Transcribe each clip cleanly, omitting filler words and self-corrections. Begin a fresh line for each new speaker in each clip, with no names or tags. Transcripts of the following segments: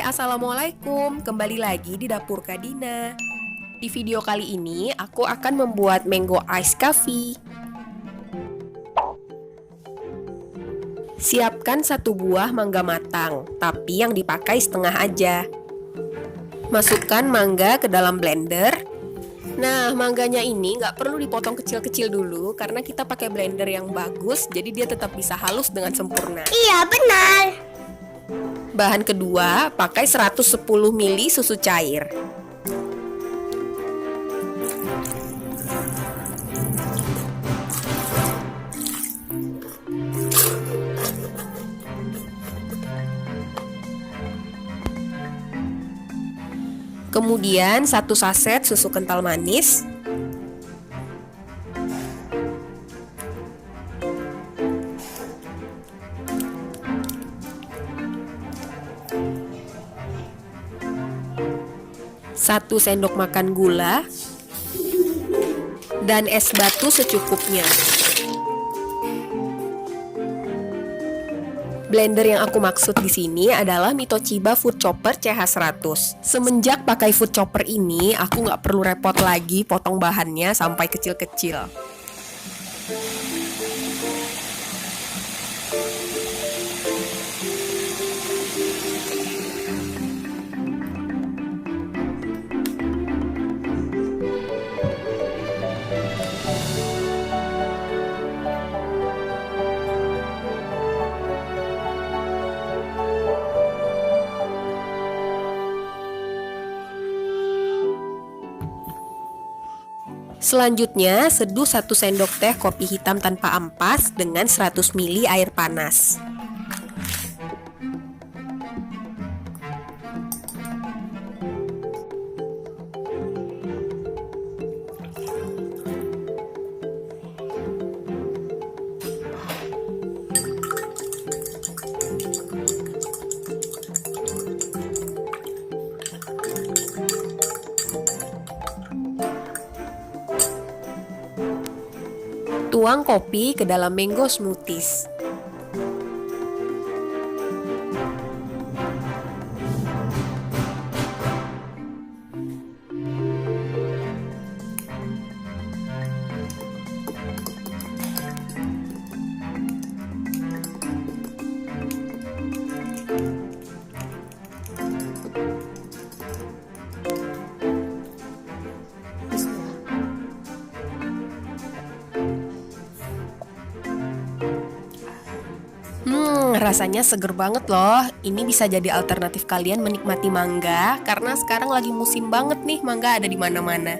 Assalamualaikum. Kembali lagi di Dapur Kadina. Di video kali ini, aku akan membuat mango ice coffee. Siapkan 1 buah mangga matang, tapi yang dipakai setengah aja. Masukkan mangga ke dalam blender. Nah, mangganya ini nggak perlu dipotong kecil-kecil dulu, karena kita pakai blender yang bagus, jadi dia tetap bisa halus dengan sempurna.
Iya, benar.
Bahan kedua, pakai 110 ml susu cair. Kemudian 1 saset susu kental manis. Satu sendok makan gula dan es batu secukupnya. Blender yang aku maksud di sini adalah Mitoshiba Food Chopper CH100. Semenjak pakai food chopper ini, aku nggak perlu repot lagi potong bahannya sampai kecil-kecil. Selanjutnya, seduh 1 sendok teh kopi hitam tanpa ampas dengan 100 ml air panas. Tuang kopi ke dalam mango smoothies. Rasanya seger banget loh. Ini bisa jadi alternatif kalian menikmati mangga, karena sekarang lagi musim banget nih mangga ada di mana-mana.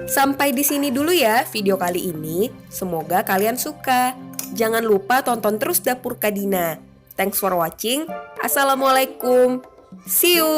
Sampai di sini dulu ya video kali ini. Semoga kalian suka. Jangan lupa tonton terus Dapur Kadina. Thanks for watching. Assalamualaikum. See you.